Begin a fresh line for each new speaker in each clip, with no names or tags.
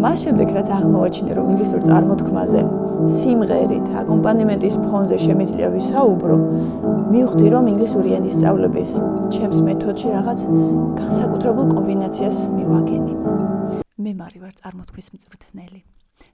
მას შემდეგ რაც აღმოვაჩინე რომ ინგლისურ წარმოთქმაზე სიმღერით აკომპანიმენტის ფონზე შემიძლია ვისაუბრო, მივხვდი რომ ინგლისური ენის სწავლების ჩემს მეთოდში რაღაც განსაკუთრებულ კომბინაციას მივაგენი. მე მარი ვარ წარმოთქმის მწვრთნელი.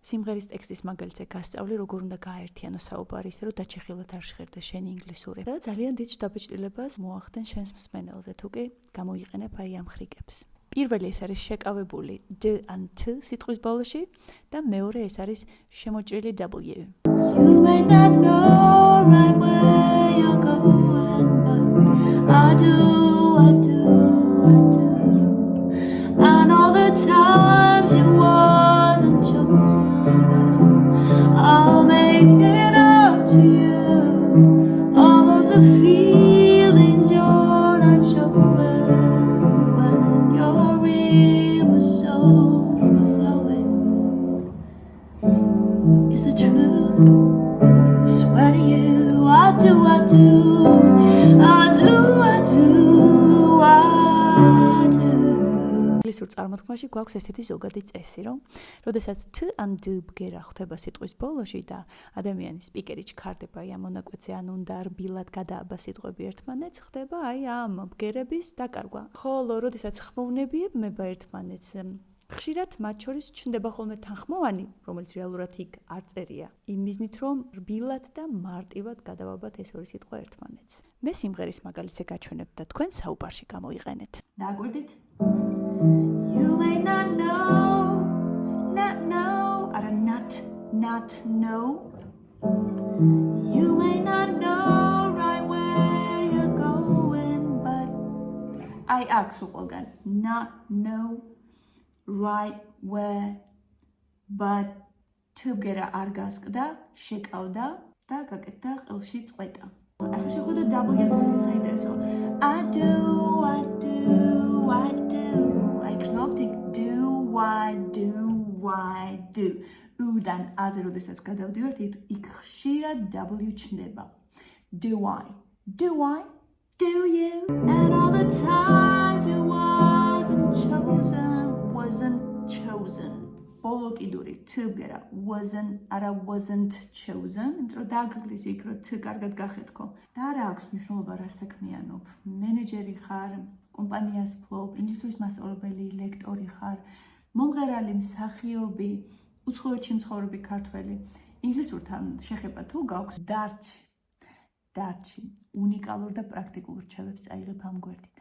სიმღერის ტექსტის მაგალითზე გასწავლი, როგორ უნდა გააერთიანო საუბარი, ისე რომ დაჩეხილად არ ჟღერდეს შენი ინგლისური. და ძალიან დიდ შთაბეჭდილებას მოახდენ შენს მსმენელზე, თუ კი გამოიყენებ აი ამ ხრიკებს. პირველი ეს არის შეკავებული d and t სიტყვის ბოლოში და მეორე ეს არის შემოჭრილი w. You may not know right where you're going, but I do. And all the times you wasn't chosen, I'll make it up to you. All of the feelings you're not showing, when your river so overflowing is the truth. I swear to you, I do. ინგლისურ წარმოთქმაში გვაქვს ესეთი ზოგადი წესი, რომ როდესაც t and d ბგერა ხვდება სიტყვის ბოლოში და ადამიანის სპიკერი ჩქარდება აი ამ მონაკვეთზე, ან უნდა რბილად გადააბა სიტყვები ერთმანეთს, ხდება აი ამ ბგერების დაკარგვა. ხოლო როდესაც ხმოვნებიებმება ერთმანეთს, ხშირად მათ შორის ჩნდება ხოლმე თანხმოვანი, რომელიც რეალურად იქ არ წერია, იმ მიზნით, რომ რბილად და მარტივად გადავაბათ ეს ორი სიტყვა ერთმანეთს. მე სიმღერის მაგალითზე გაჩვენებ და თქვენ საუბარში გამოიყენეთ. დააკვირდით? You may not know, არა not know. You may not know right where you're going, but I აქვს უყოლგან not know right where, but თბგერა არ გასკდა, შეკავდა და გაკეთდა ყელში წყვეტა. ახლა შეხვდა W-ს საინტერესო. I do. აი გრძნობთ do. U-დან A-ზე როდესაც გადავდივართ, იქ ხშირად W ჩნდება. Do I? Do you? And all the times you wasn't chosen. ბოლო კიდური თბგერა wasn't chosen, იმიტომ რომ დაგგლის იქ რომ თ კარგად გახედქო. და რა აქვს მნიშვნელობა რა საქმიანობ? მენეჯერი ხარ, კომპანიას ფლობ, ინგლისურის მასწავლებელი, ლექტორი ხარ, მომღერალი, მსახიობი, უცხოეთში მცხოვრები ქართველი. ინგლისურთან შეხება თუ გაქვს დარჩი უნიკალურ და პრაქტიკულ რჩევებს წაიღებ ამ გვერდით.